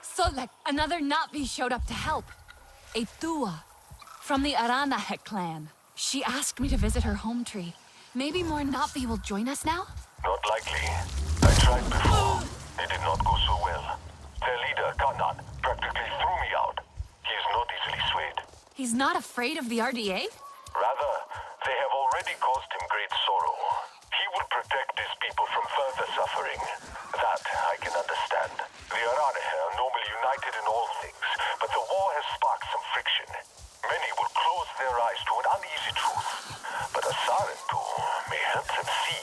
So, like, another Navi showed up to help. A Tua, from the Aranahet clan. She asked me to visit her home tree. Maybe more Navi will join us now? Not likely. I tried before. It did not go so well. Their leader, Kanan, practically threw me out. He is not easily swayed. He's not afraid of the RDA? Rather, they have already caused him great sorrow. He will protect his people from further suffering. That I can understand. The Aranahe are normally united in all things, but the war has sparked some friction. Many will close their eyes to an uneasy truth, but a Sarentu may help them see.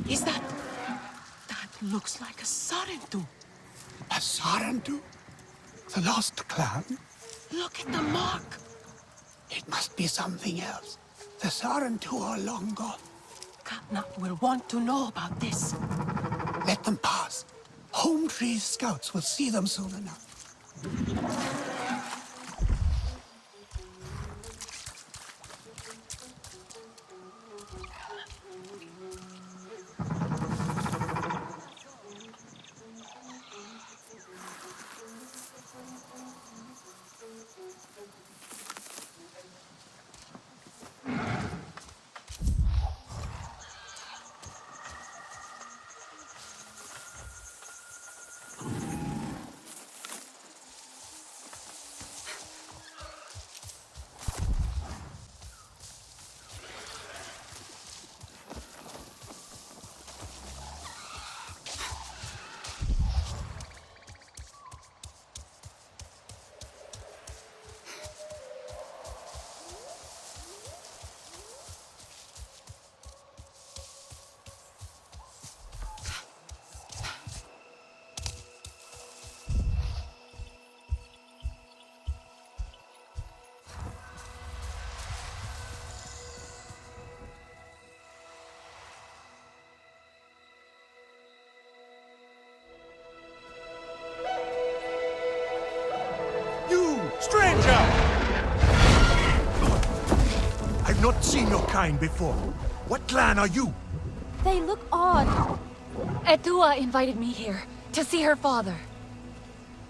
Is that... That looks like a Sarentu. A Sarentu? The lost clan? Look at the mark. It must be something else. The Sarentu are long gone. Katnat will want to know about this. Let them pass. HOMETREE's scouts will see them soon enough. Stranger! I've not seen your kind before. What clan are you? They look odd. Etua invited me here to see her father.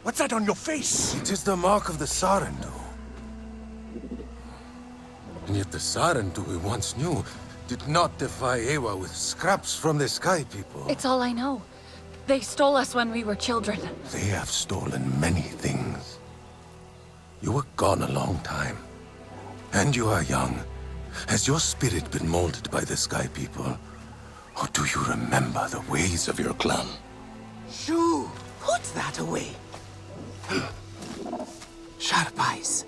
What's that on your face? It is the mark of the Sarentu. And yet the Sarentu we once knew did not defy Ewa with scraps from the Sky People. It's all I know. They stole us when we were children. They have stolen many things. You were gone a long time. And you are young. Has your spirit been molded by the Sky People? Or do you remember the ways of your clan? Shoo! Put that away. Sharp eyes.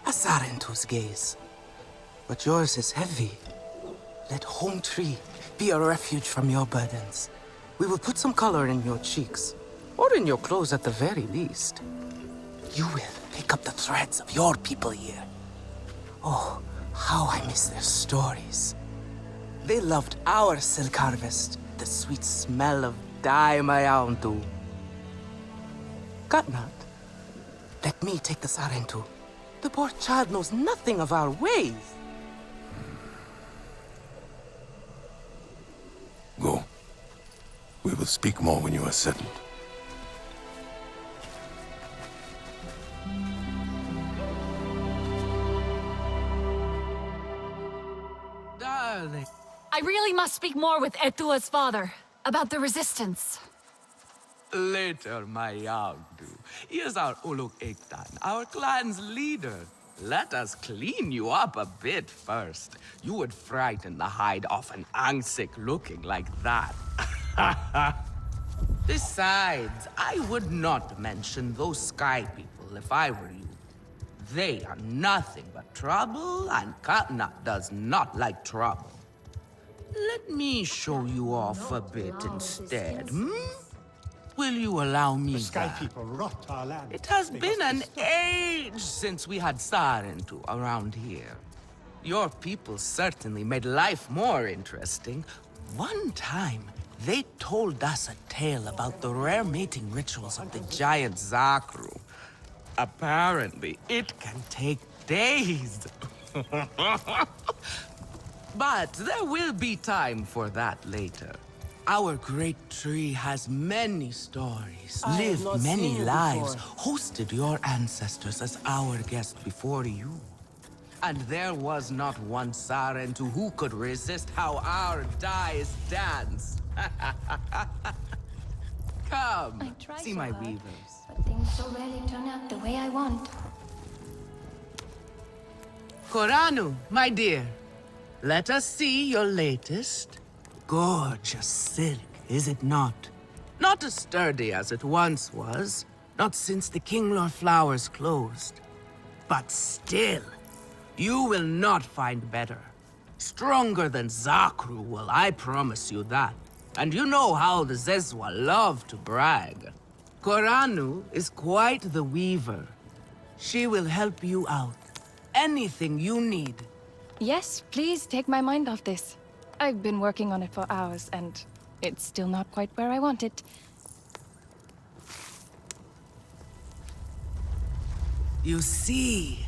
A Sarentu's gaze. But yours is heavy. Let HOMETREE be a refuge from your burdens. We will put some color in your cheeks. Or in your clothes at the very least. You will pick up the threads of your people here. Oh, how I miss their stories. They loved our silk harvest, the sweet smell of dye mayauntu. Katnat, let me take the Sarentu. The poor child knows nothing of our ways. Go. We will speak more when you are settled. Darling. I really must speak more with Etua's father about the resistance. Later, my Yagdu. Here's our Uluk Ektan, our clan's leader. Let us clean you up a bit first. You would frighten the hide off an Angsik looking like that. Besides, I would not mention those Sky People if I were you. They are nothing but trouble, and Katnat does not like trouble. Let me show you off a bit instead, hmm? Will you allow me The Sky that? People rot our land. It has They been must an be stopped. age since we had Sarentu around here. Your people certainly made life more interesting. One time, they told us a tale about the rare mating rituals of the giant Zakru. Apparently, it can take days. But there will be time for that later. Our great tree has many stories, lived many lives, hosted your ancestors as our guest before you. And there was not one Sarentu who could resist how our dyes dance. Come, I try see so my hard, weavers. but things so rarely turn out the way I want. Koranu, my dear, let us see your latest. Gorgeous silk, is it not? Not as sturdy as it once was, not since the Kinglor flowers closed. But still, you will not find better. Stronger than Zakru will, I promise you that. And you know how the Zezwa love to brag. Koranu is quite the weaver. She will help you out. Anything you need. Yes, please take my mind off this. I've been working on it for hours, and it's still not quite where I want it. You see,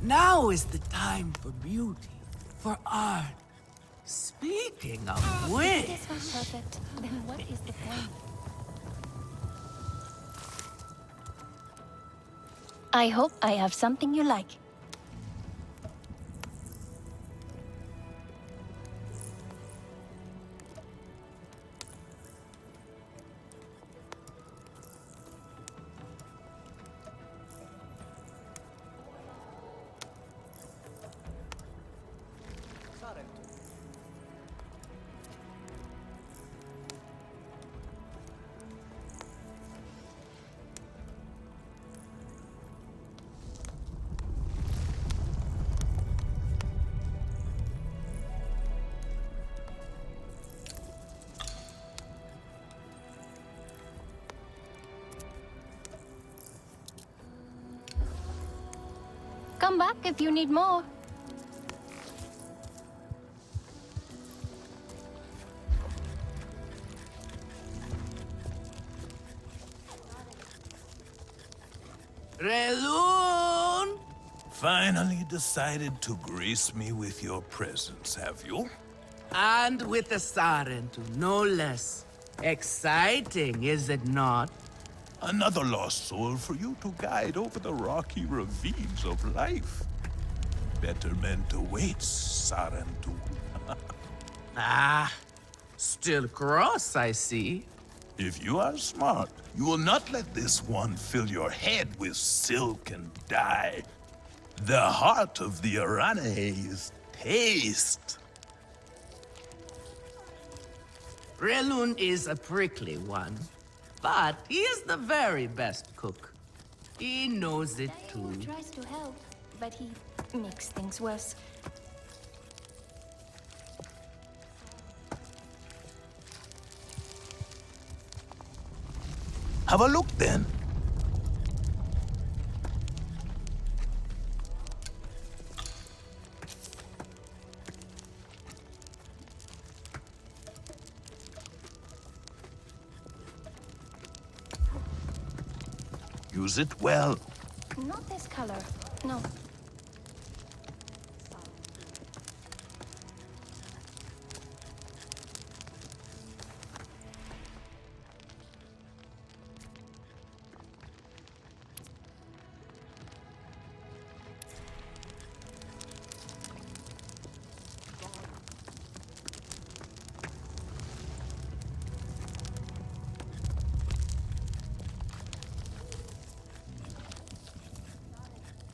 now is the time for beauty, for art. Speaking of which... This was perfect. Then what is the point? I hope I have something you like. Come back if you need more. Relun! Finally decided to grace me with your presence, have you? And with the Sarentu, no less. Exciting, is it not? Another lost soul for you to guide over the rocky ravines of life. Betterment awaits, Sarentu. Ah, still cross, I see. If you are smart, you will not let this one fill your head with silk and dye. The heart of the Aranahe is taste. Relun is a prickly one, but he is the very best cook. He knows it too. He tries to help, but he makes things worse. Have a look then. Use it well. Not this color. No.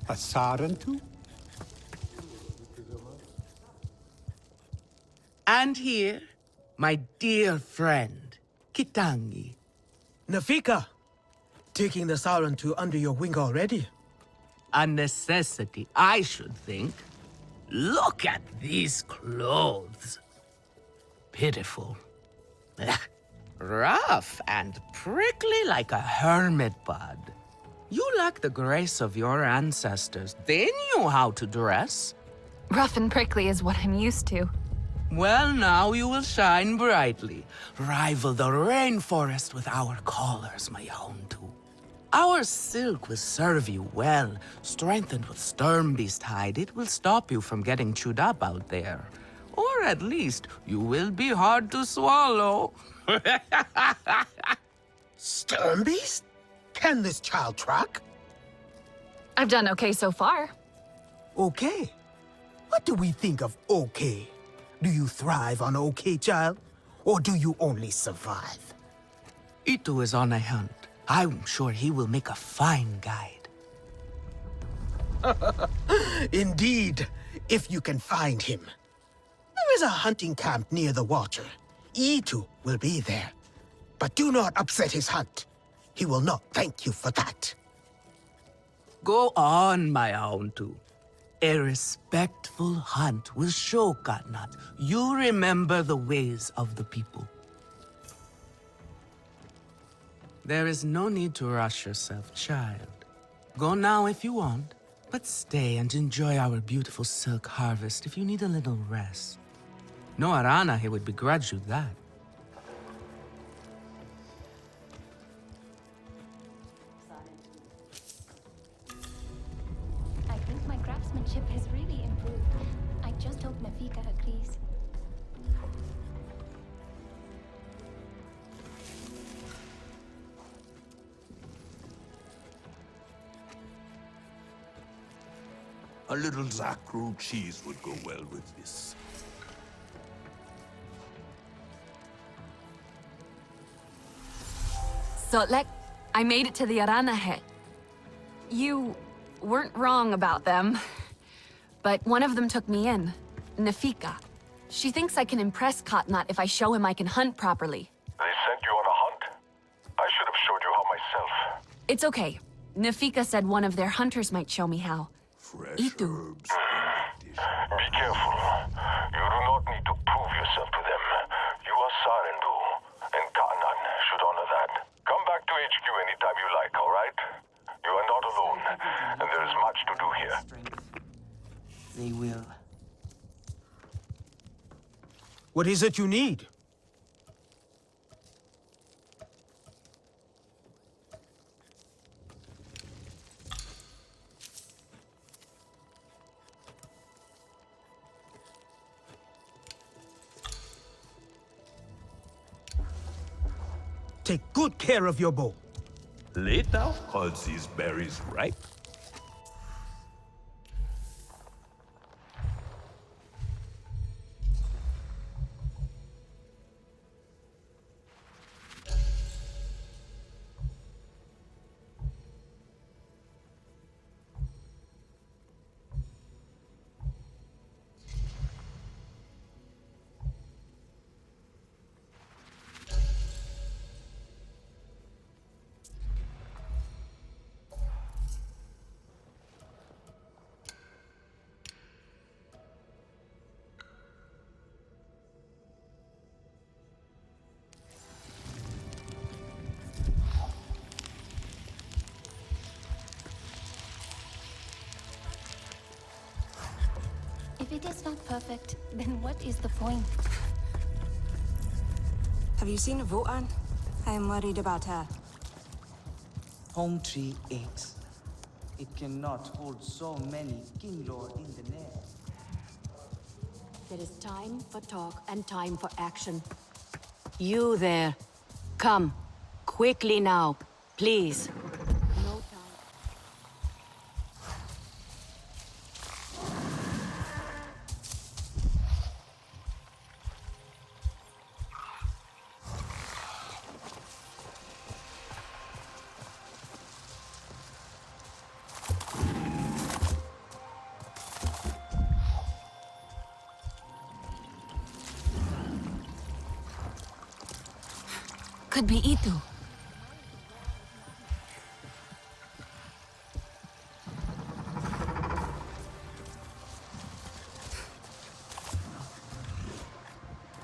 A Sarentu? And here, my dear friend, Kitangi. Nafika! Taking the Sarentu under your wing already? A necessity, I should think. Look at these clothes. Pitiful. Rough and prickly like a hermit bud. You lack the grace of your ancestors. They knew how to dress. Rough and prickly is what I'm used to. Well, now you will shine brightly. Rival the rainforest with our collars, my hound. Our silk will serve you well. Strengthened with stern beast hide, it will stop you from getting chewed up out there. Or at least, you will be hard to swallow. Stern beast? Can this child track? I've done okay so far. Okay. What do we think of okay? Do you thrive on okay, child? Or do you only survive? Itu is on a hunt. I'm sure he will make a fine guide. Indeed, if you can find him. There is a hunting camp near the water. Itu will be there. But do not upset his hunt. He will not thank you for that. Go on, my hound. A respectful hunt will show Katnat you remember the ways of the people. There is no need to rush yourself, child. Go now if you want, but stay and enjoy our beautiful silk harvest if you need a little rest. No Arana here would begrudge you that. I think my craftsmanship has really improved. I just hope Nafika agrees. A little Zakru cheese would go well with this. Sotlek, I made it to the Arana hut. You weren't wrong about them. But one of them took me in, Nafika. She thinks I can impress Katnat if I show him I can hunt properly. They sent you on a hunt? I should have showed you how myself. It's okay. Nafika said one of their hunters might show me how. Fresh Itu. herbs. Be careful. You do not need to prove yourself to them. You are Sarendu, and Ka'anan should honor that. Come back to HQ anytime you like, all right? You are not alone, and there is much to do here. They will. What is it you need? Take good care of your bow. Late thou calls these berries ripe. If it is not perfect, then what is the point? Have you seen Votan? I am worried about her. HOMETREE 8. It cannot hold so many Kinlor in the net. There is time for talk and time for action. You there. Come. Quickly now. Please. No time. Could be Itu.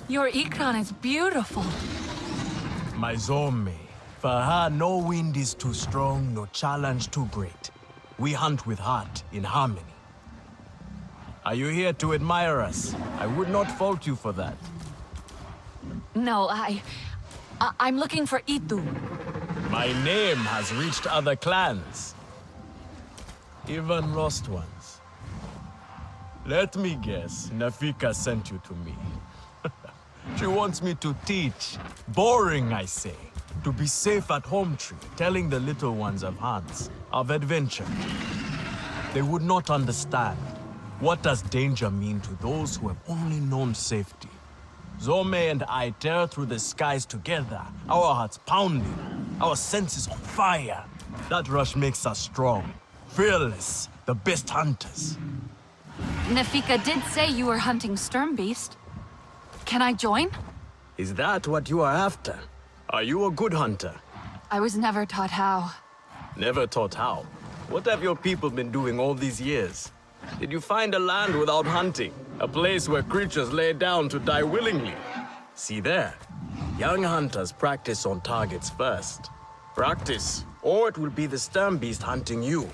Your Ikran is beautiful. My Zombie. For her, no wind is too strong, no challenge too great. We hunt with heart, in harmony. Are you here to admire us? I would not fault you for that. No, I'm looking for Itu. My name has reached other clans. Even lost ones. Let me guess, Nafika sent you to me. She wants me to teach. Boring, I say. To be safe at HOMETREE, telling the little ones of Hans, of adventure. They would not understand. What does danger mean to those who have only known safety? Zome and I tear through the skies together, our hearts pounding, our senses on fire. That rush makes us strong, fearless, the best hunters. Nafika did say you were hunting Sturmbeast. Can I join? Is that what you are after? Are you a good hunter? I was never taught how. Never taught how? What have your people been doing all these years? Did you find a land without hunting? A place where creatures lay down to die willingly? See there? Young hunters practice on targets first. Practice, or it will be the Sturmbeast hunting you.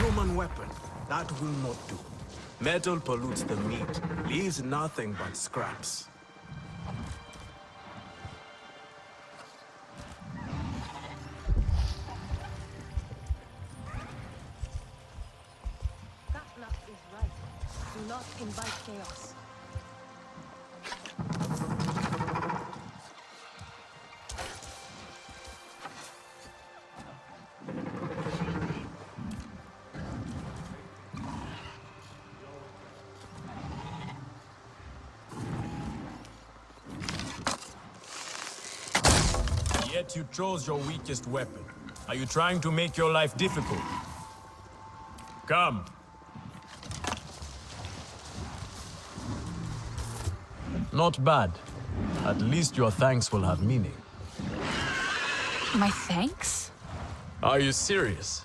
Human weapon. That will not do. Metal pollutes the meat, leaves nothing but scraps. That luck is right. Do not invite chaos. Yet you chose your weakest weapon. Are you trying to make your life difficult? Come. Not bad. At least your thanks will have meaning. My thanks? Are you serious?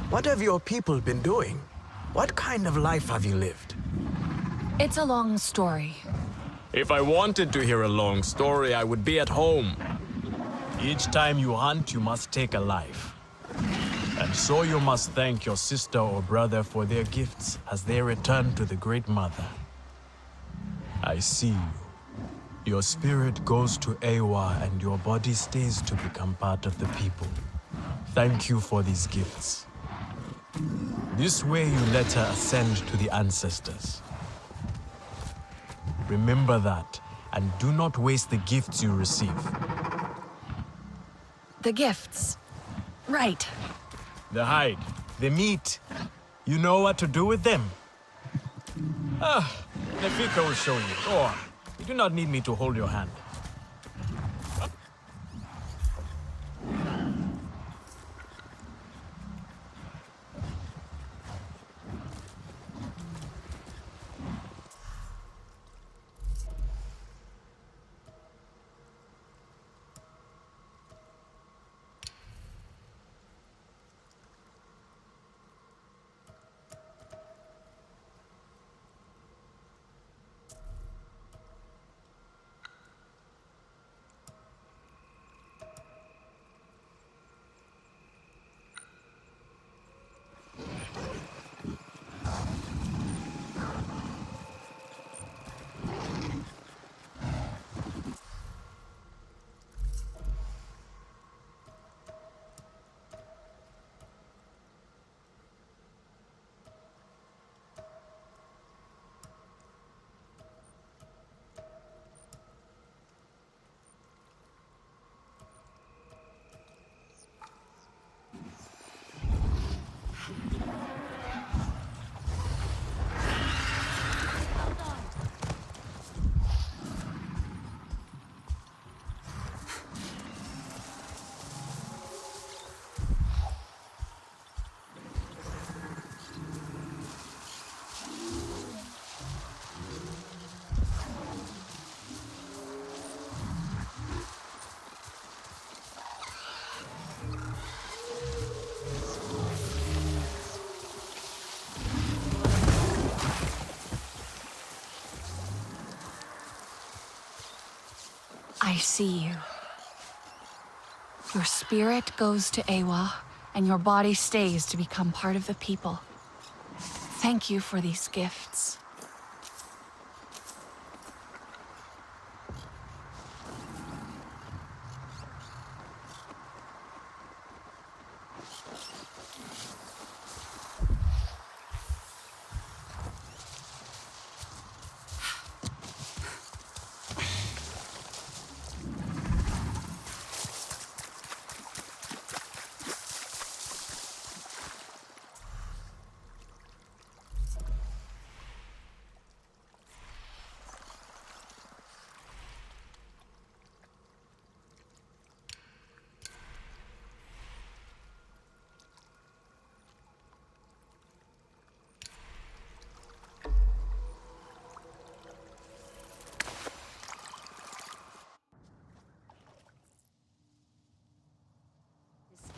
What have your people been doing? What kind of life have you lived? It's a long story. If I wanted to hear a long story, I would be at home. Each time you hunt, you must take a life. And so you must thank your sister or brother for their gifts as they return to the Great Mother. I see you. Your spirit goes to Ewa and your body stays to become part of the people. Thank you for these gifts. This way you let her ascend to the ancestors. Remember that, and do not waste the gifts you receive. The gifts. Right. The hide, the meat. You know what to do with them? Nefika will show you. Go on. You do not need me to hold your hand. I see you. Your spirit goes to Ewa, and your body stays to become part of the people. Thank you for these gifts.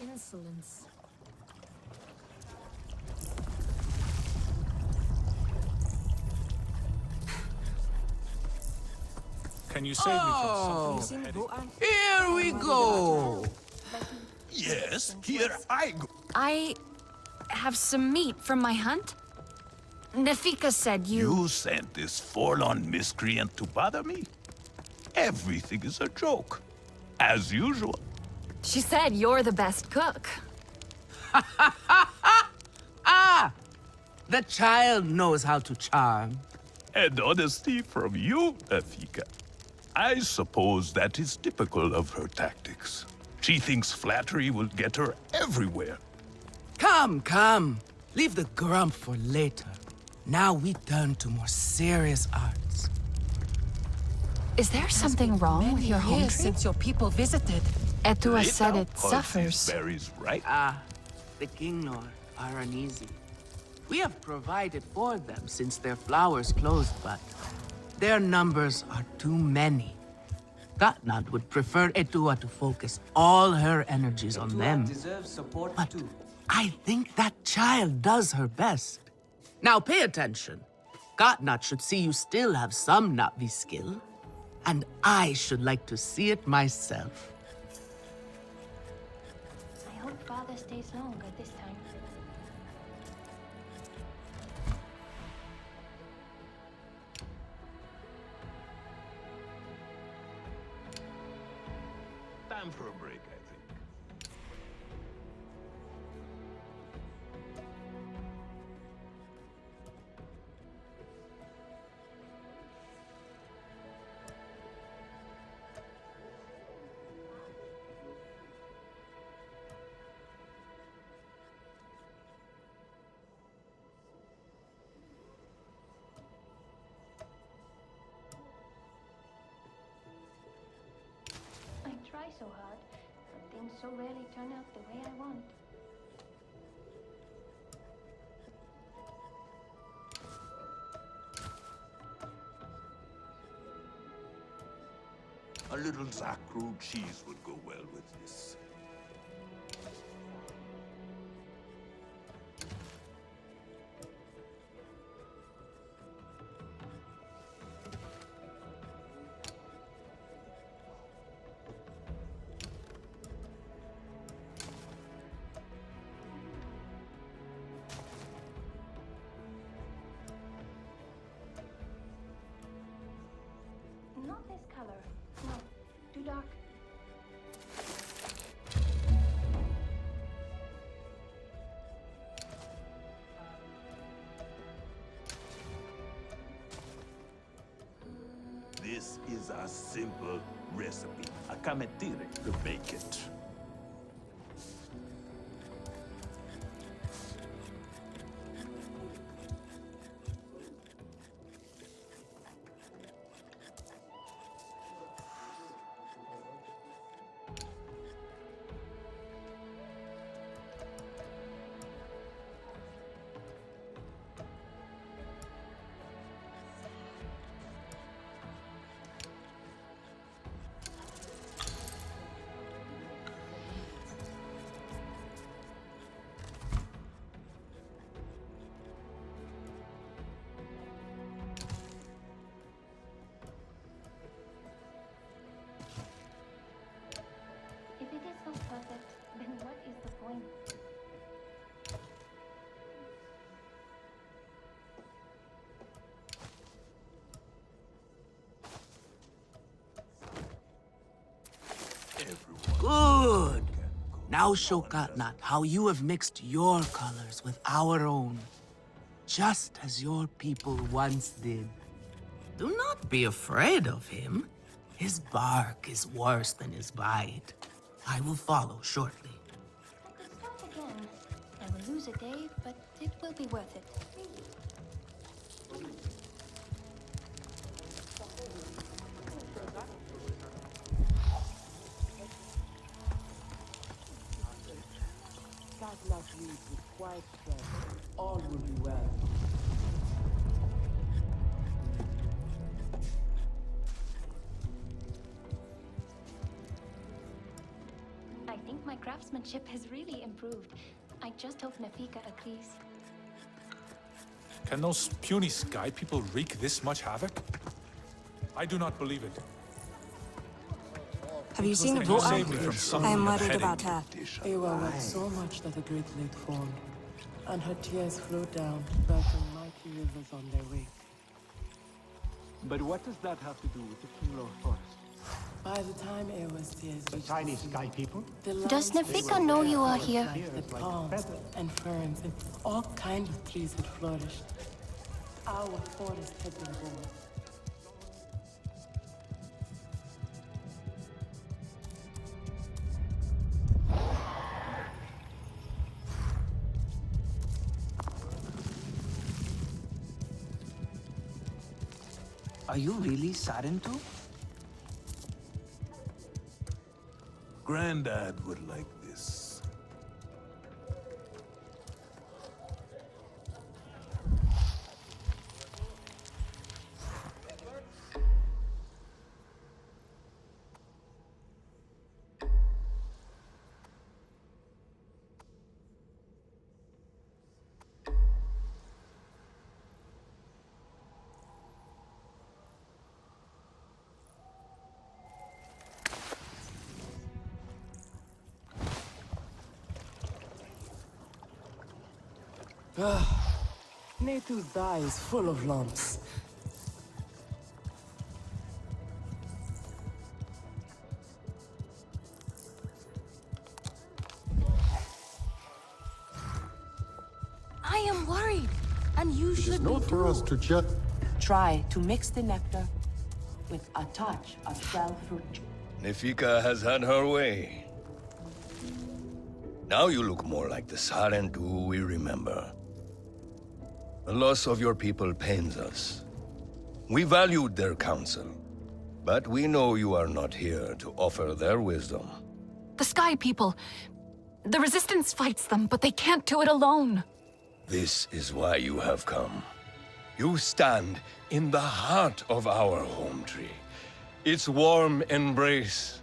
Insolence. Can you save me from something? Here we go. Yes, here I go. I have some meat from my hunt. Nafika said You sent this forlorn miscreant to bother me? Everything is a joke. As usual. She said you're the best cook. Ah! The child knows how to charm. And honesty from you, Nafika. I suppose that is typical of her tactics. She thinks flattery will get her everywhere. Come. Leave the grump for later. Now we turn to more serious arts. Is there something wrong with your home tree? Since your people visited. Etua said it Pulse suffers. these berries, right? The Kingnor are uneasy. We have provided for them since their flowers closed, but their numbers are too many. Gatnad would prefer Etua to focus all her energies on them. Deserves support But too. I think that child does her best. Now pay attention. Gatnad should see you still have some Na'vi skill, and I should like to see it myself. I hope Father stays longer this time. Time for a break, I think. I try so hard, but things so rarely turn out the way I want. A little Zakru cheese would go well with this. Not this color. No, too dark. This is a simple recipe. A HOMETREE to make it. fine. Good. Now show Katnat how you have mixed your colors with our own, just as your people once did. Do not be afraid of him. His bark is worse than his bite. I will follow shortly. I could start again. I will lose a day, but it will be worth it. Katnat leads with quiet strength. All will be well. I think my craftsmanship has really improved. I just hope Nafika agrees. Can those puny sky people wreak this much havoc? I do not believe it. Have you seen Can you save me Vo'an? from some I am worried headache? about her. Ewa wept so much that the great lake formed, and her tears flowed down, birthing mighty rivers on their way. But what does that have to do with the Kinglor forest? By the time Ewa's tears reached Tiny sky people? Does Nafika know you are here? the palms and ferns and all kinds of trees had flourished. Our forest had been born. Are you really Sarentu? Granddad would like this. Natu's eye is full of lumps. I am worried, and you It is should be not for us too. to judge. Try to mix the nectar with a touch of shell fruit. Nefika has had her way. Now you look more like the Sarentu we remember. The loss of your people pains us. We valued their counsel, but we know you are not here to offer their wisdom. The Sky People. The Resistance fights them, but they can't do it alone. This is why you have come. You stand in the heart of our home tree. Its warm embrace.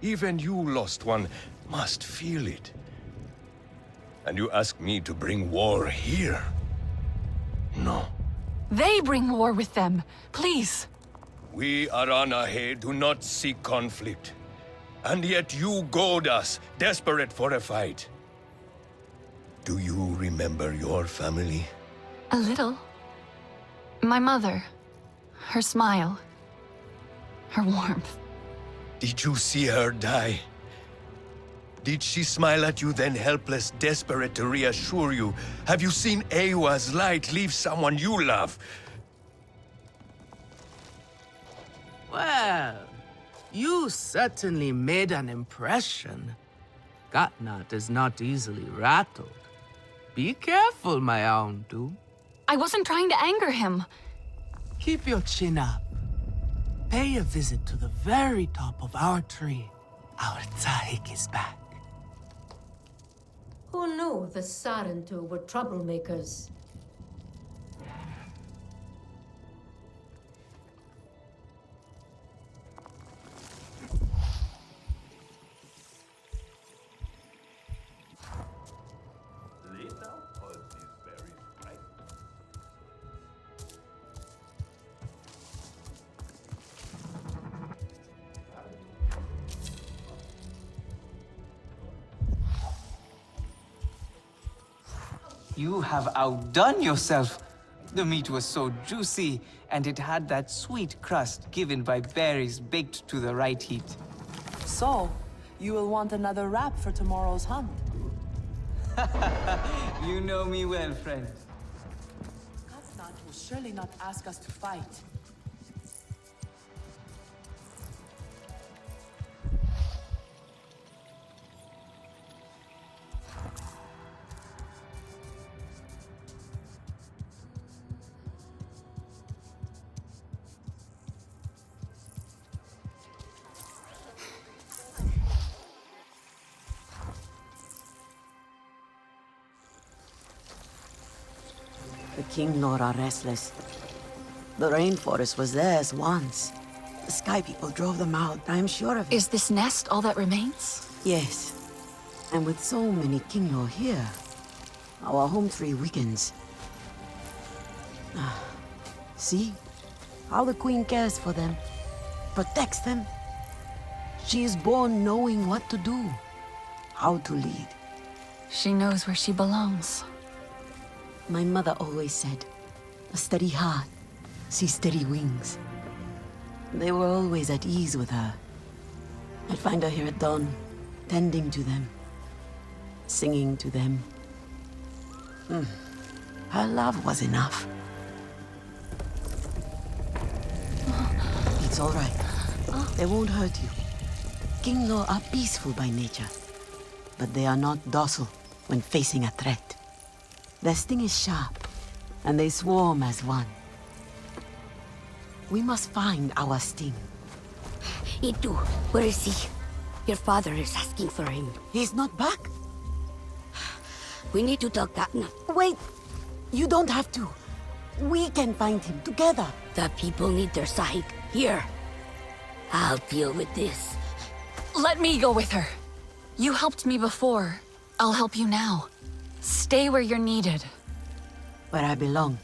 Even you, lost one, must feel it. And you ask me to bring war here? No. They bring war with them. Please. We Aranahe do not seek conflict. And yet you goad us, desperate for a fight. Do you remember your family? A little. My mother. Her smile. Her warmth. Did you see her die? Did she smile at you then helpless, desperate to reassure you? Have you seen Ewa's light leave someone you love? Well, you certainly made an impression. Katnat is not easily rattled. Be careful, my Auntu. I wasn't trying to anger him. Keep your chin up. Pay a visit to the very top of our tree. Our Tsahik is back. Who knew the Sarentu were troublemakers? You have outdone yourself. The meat was so juicy, and it had that sweet crust given by berries baked to the right heat. So, you will want another wrap for tomorrow's hunt. You know me well, friend. Kafnat will surely not ask us to fight. The King Lord are restless. The rainforest was theirs once. The Sky People drove them out, I am sure of it. Is this nest all that remains? Yes. And with so many King Lord here, our home tree weakens. See? How the Queen cares for them. Protects them. She is born knowing what to do. How to lead. She knows where she belongs. My mother always said, a steady heart sees steady wings. They were always at ease with her. I'd find her here at dawn, tending to them, singing to them. Her love was enough. It's all right. They won't hurt you. King Law are peaceful by nature, but they are not docile when facing a threat. Their sting is sharp, and they swarm as one. We must find our sting. Itu, where is he? Your father is asking for him. He's not back? We need to tell Katna. Wait! You don't have to. We can find him together. The people need their sahik. Here. I'll deal with this. Let me go with her. You helped me before. I'll help you now. Stay where you're needed. Where I belong.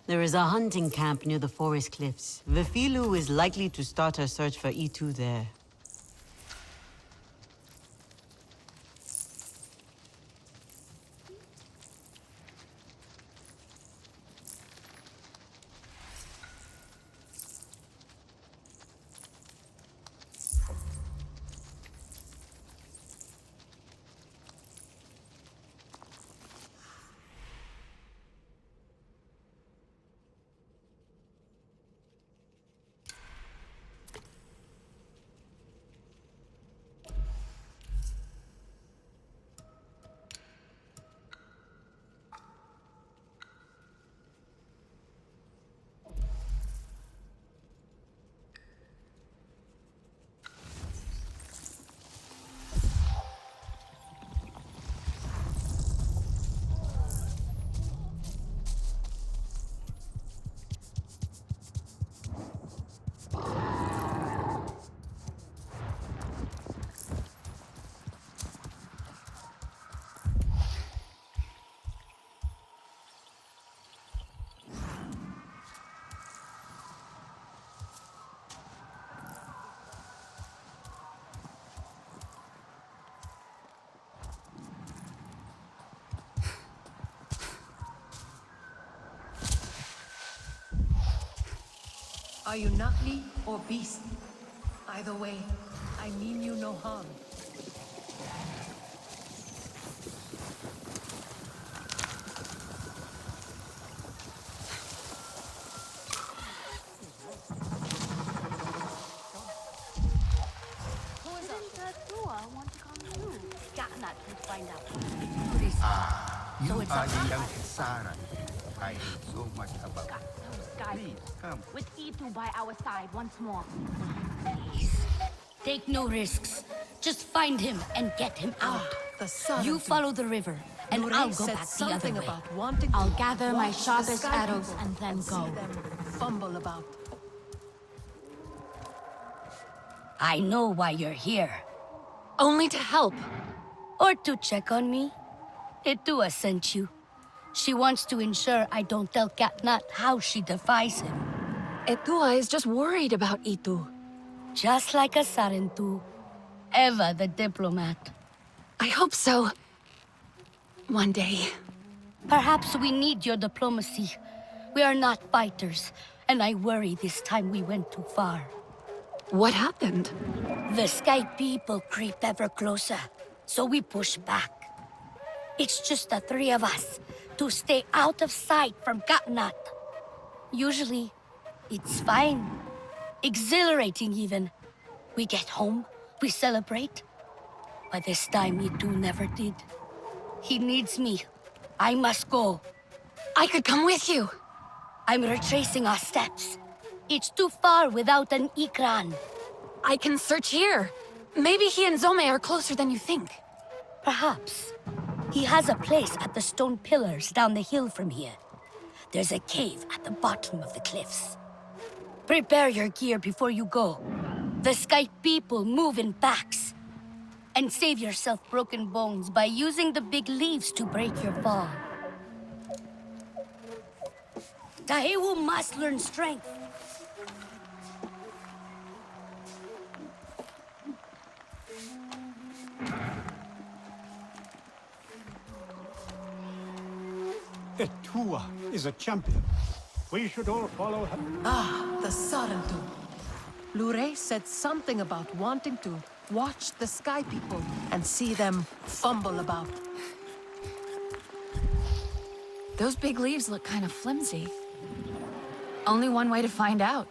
There is a hunting camp near the forest cliffs. Vifilu is likely to start her search for E2 there. Are you Nutly or beast? Either way, I mean you no harm. You are the youngest Saran. I heard so much about you. Please, come. With E2 by our side once more. Please. Take no risks. Just find him and get him out. You follow the river, and I'll go back the other way. I'll gather my sharpest arrows and then go. Fumble about. I know why you're here. Only to help. Or to check on me. Itua sent you. She wants to ensure I don't tell Katnat how she defies him. Etua is just worried about Itu. Just like a Sarentu. Eva the diplomat. I hope so. One day. Perhaps we need your diplomacy. We are not fighters, and I worry this time we went too far. What happened? The Sky people creep ever closer, so we push back. It's just the three of us, to stay out of sight from Katnat. Usually, it's fine. Exhilarating even. We get home, we celebrate. But this time, Itu never did. He needs me. I must go. I could come with you. I'm retracing our steps. It's too far without an Ikran. I can search here. Maybe he and Zome are closer than you think. Perhaps. He has a place at the stone pillars down the hill from here. There's a cave at the bottom of the cliffs. Prepare your gear before you go. The Sky people move in packs. And save yourself broken bones by using the big leaves to break your fall. Tahewu must learn strength. Etua is a champion. We should all follow her. Ah, the Sarentu. Lure said something about wanting to watch the Sky people and see them fumble about. Those big leaves look kind of flimsy. Only one way to find out.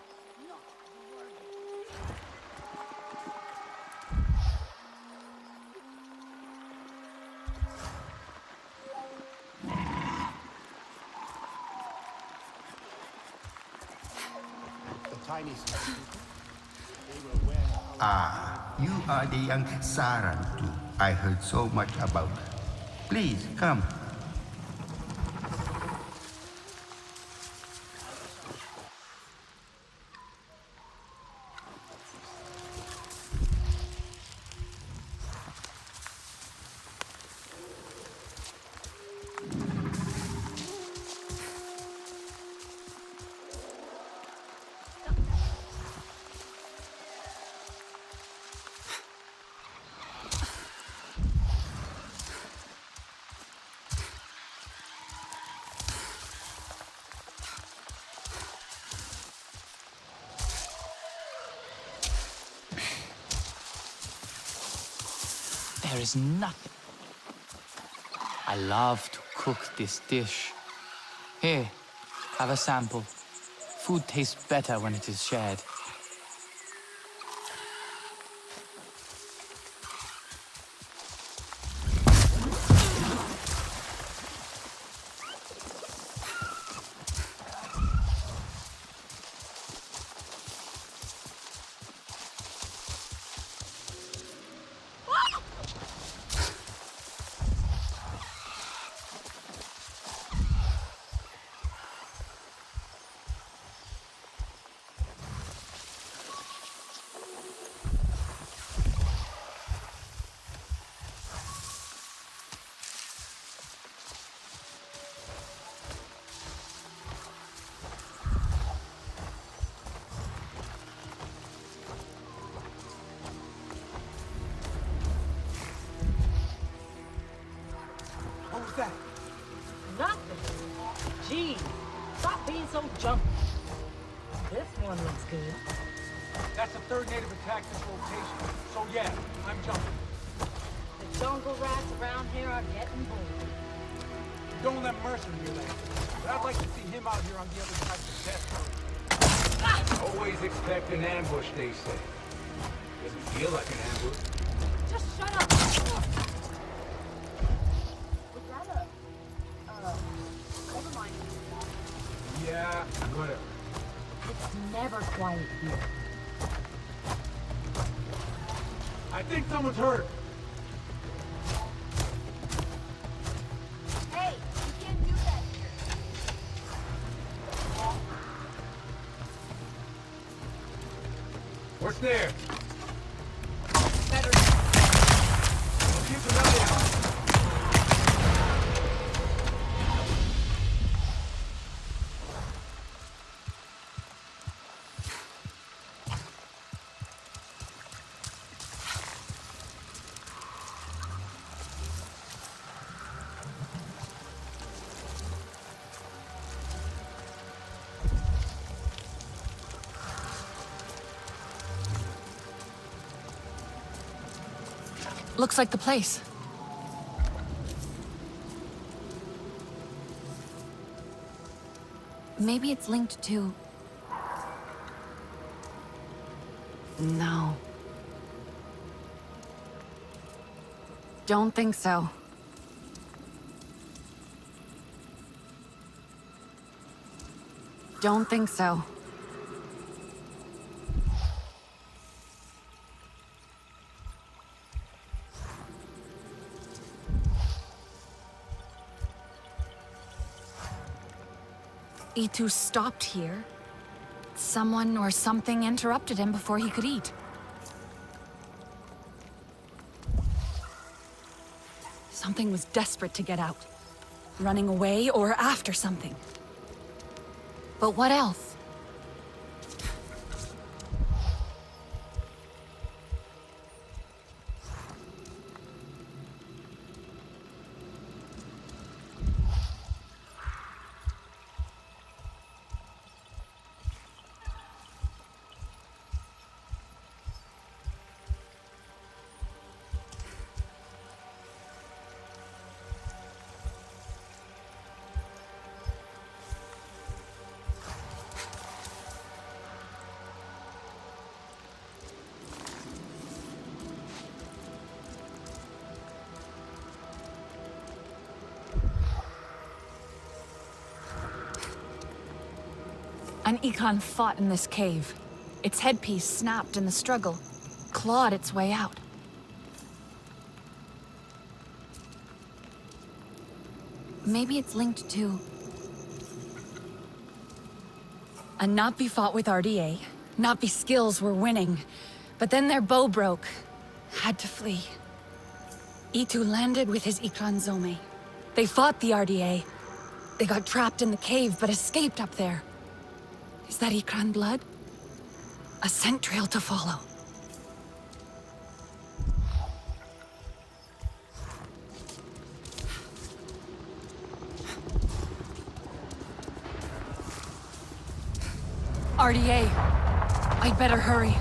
Ah, you are the young Sarentu I heard so much about. Please, come. There is nothing. I love to cook this dish. Here, have a sample. Food tastes better when it is shared. What was that? Nothing. Gee, stop being so jumpy. This one looks good. That's the third native attack this rotation. So yeah, I'm jumping. The jungle rats around here are getting bored. Don't let Mercer hear that. But I'd like to see him out here on the other side of the test. Always expect an ambush, they say. Doesn't feel like an ambush. Just shut up! Was that never mind. Yeah, whatever. It's never quiet here. I think someone's hurt. Hey, you can't do that here. What's there? Better. Keep an eye out. Looks like the place. Maybe it's linked to... No. Don't think so. Don't think so. E2 stopped here. Someone or something interrupted him before he could eat. Something was desperate to get out. Running away or after something. But what else? An Econ fought in this cave. Its headpiece snapped in the struggle, clawed its way out. Maybe it's linked to... A Napi fought with RDA. Napi skills were winning, but then their bow broke. Had to flee. E2 landed with his Ikran Zome. They fought the RDA. They got trapped in the cave, but escaped up there. Is that Ikran blood? A scent trail to follow. RDA. I'd better hurry.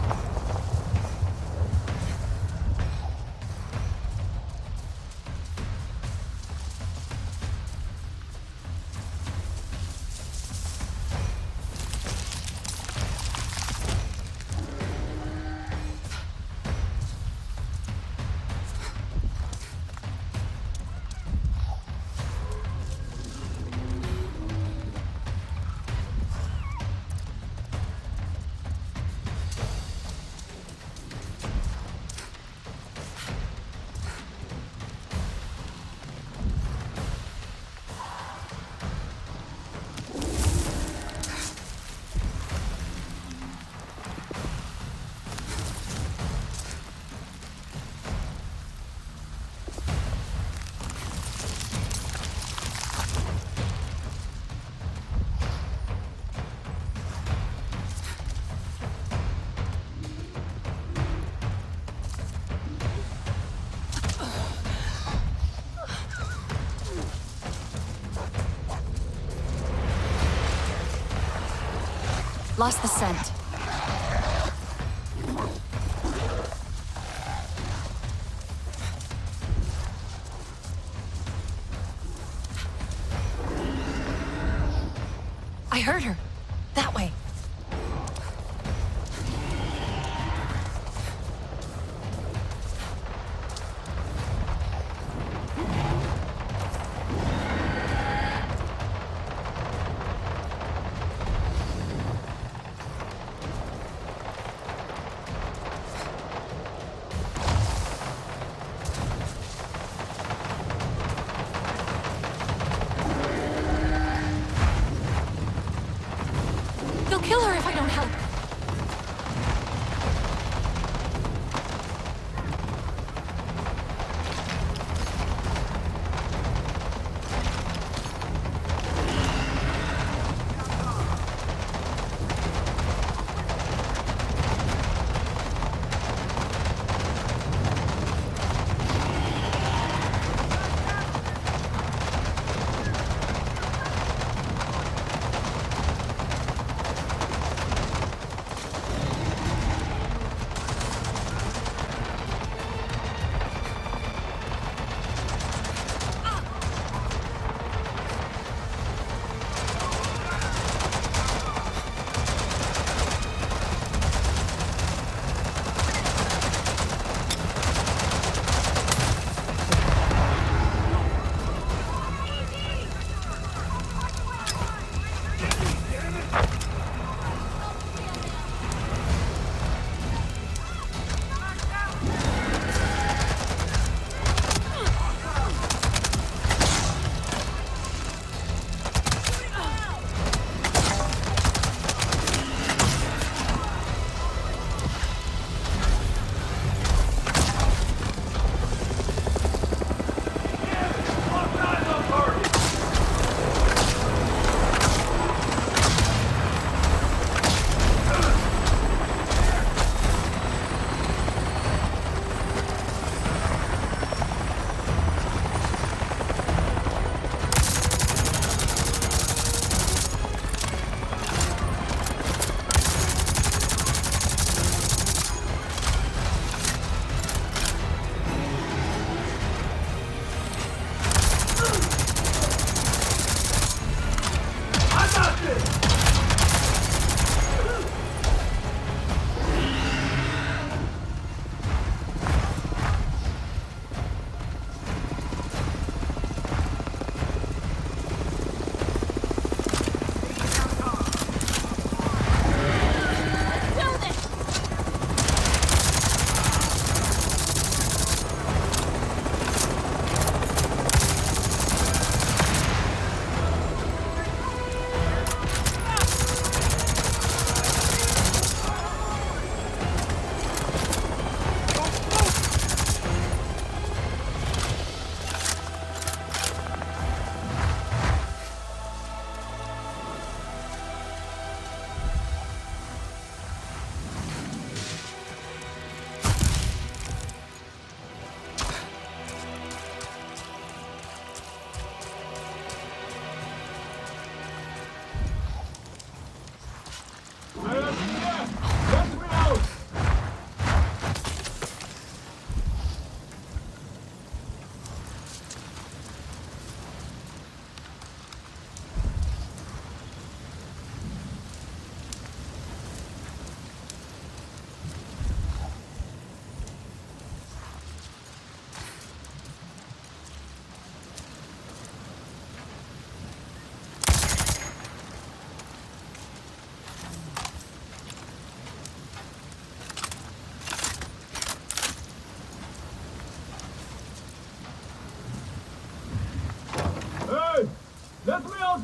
Lost the scent. I heard her. That way. They'll kill her if I don't help.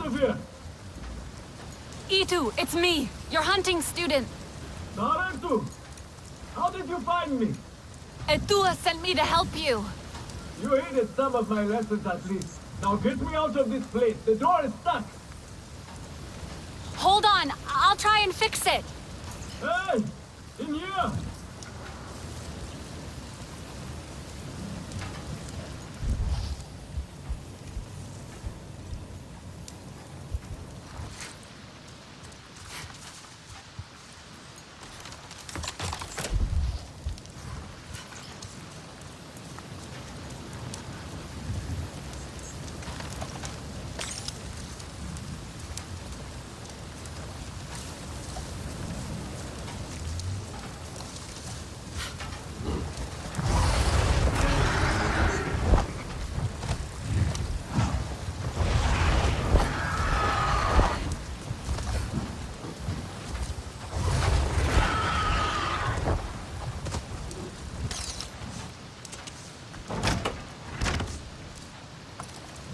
of here! Itu, it's me, your hunting student. Sarentu! How did you find me? Etua sent me to help you. You hated some of my lessons at least. Now get me out of this place. The door is stuck. Hold on, I'll try and fix it. Hey! In here!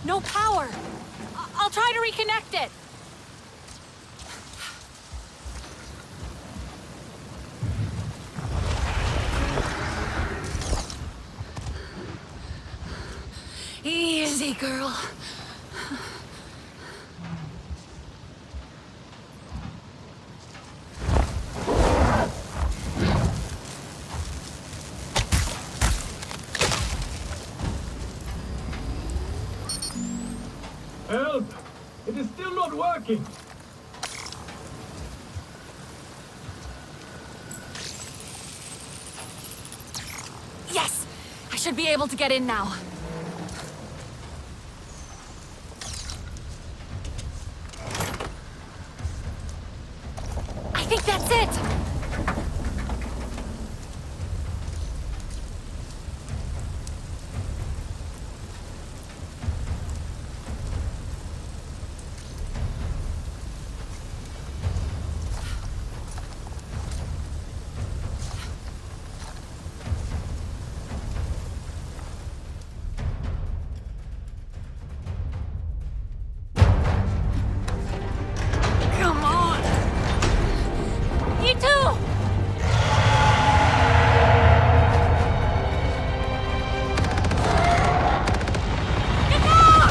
No power. I'll try to reconnect it. Easy, girl. Help! It is still not working! Yes! I should be able to get in now. I think that's it! Come on! You too! Get out!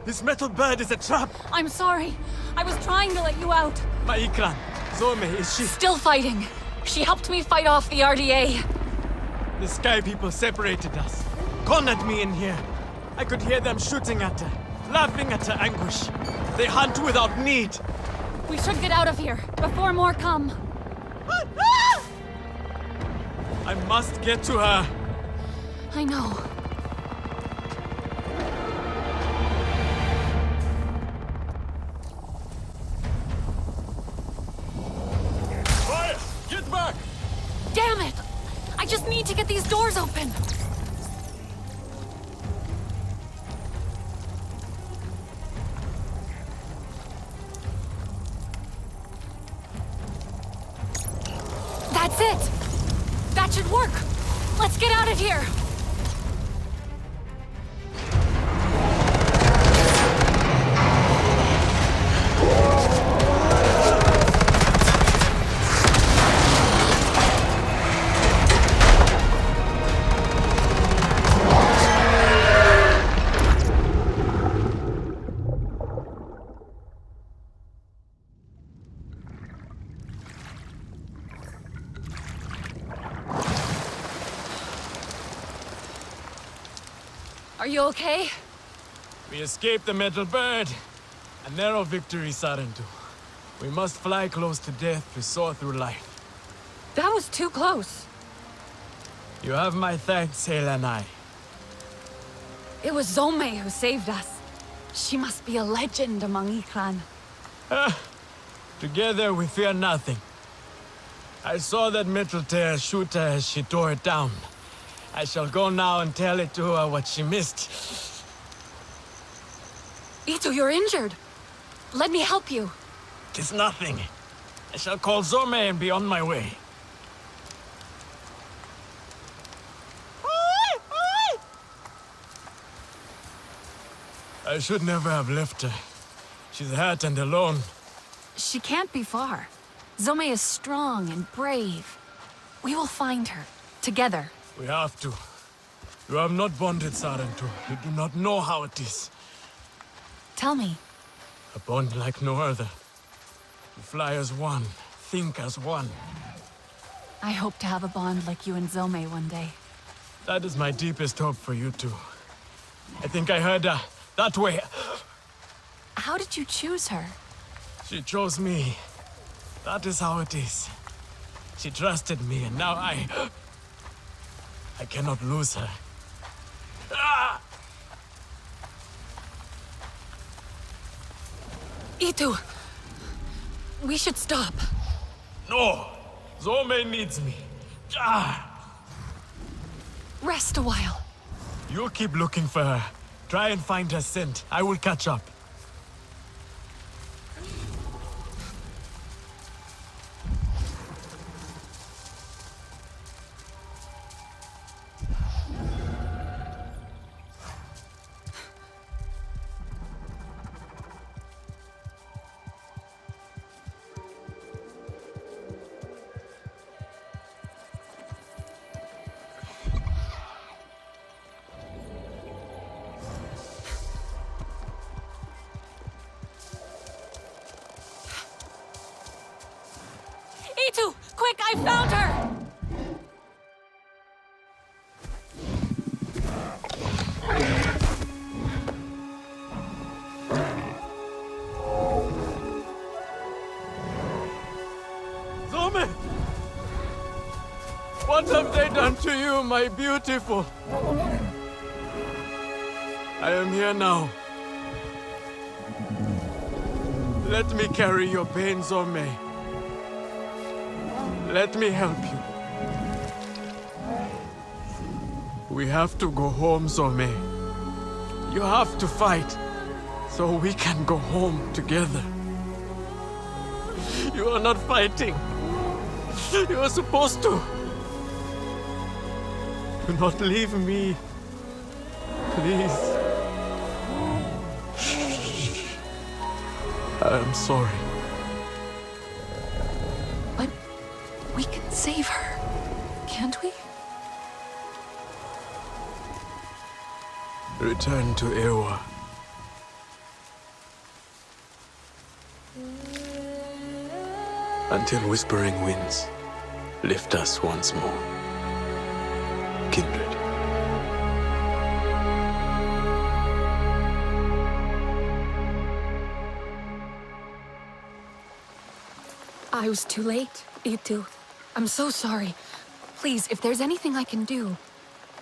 This metal bird is a trap! I'm sorry. I was trying to let you out. Maikran, Zome, is she... Still fighting. She helped me fight off the RDA. The Sky People separated us. Cornered me in here. I could hear them shooting at her, laughing at her anguish. They hunt without need. We should get out of here before more come. I must get to her. I know. Quiet! Get back! Damn it! I just need to get these doors open. That's it! That should work! Let's get out of here! Are you okay? We escaped the metal bird. A narrow victory, Sarentu. We must fly close to death to soar through life. That was too close. You have my thanks, Helanai. It was Zome who saved us. She must be a legend among Ikran. Together we fear nothing. I saw that metal tear shoot her as she tore it down. I shall go now and tell it to her what she missed. Ito, you're injured. Let me help you. Tis nothing. I shall call Zome and be on my way. I should never have left her. She's hurt and alone. She can't be far. Zome is strong and brave. We will find her, together. We have to. You have not bonded, Sarentu. You do not know how it is. Tell me. A bond like no other. You fly as one, think as one. I hope to have a bond like you and Zome one day. That is my deepest hope for you two. I think I heard her. That way. How did you choose her? She chose me. That is how it is. She trusted me, and now I cannot lose her. Ah! Itu! We should stop. No! Zome needs me. Ah! Rest a while. You keep looking for her. Try and find her scent. I will catch up. Itu! Quick, I found her! Zome! What have they done to you, my beautiful? I am here now. Let me carry your pain, Zome. Let me help you. We have to go home, Zome. You have to fight, so we can go home together. You are not fighting. You are supposed to. Do not leave me. Please. I am sorry. But we can save her, can't we? Return to Ewa. Until whispering winds lift us once more. Kindred. I was too late, Itu. I'm so sorry. Please, if there's anything I can do.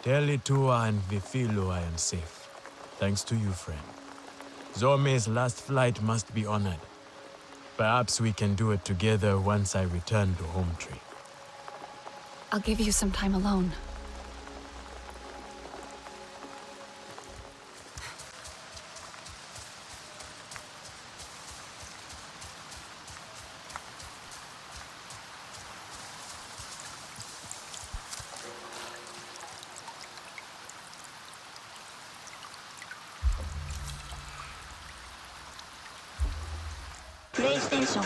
Tell Itua and Vifilu I am safe. Thanks to you, friend. Zome's last flight must be honored. Perhaps we can do it together once I return to HOMETREE. I'll give you some time alone. PlayStation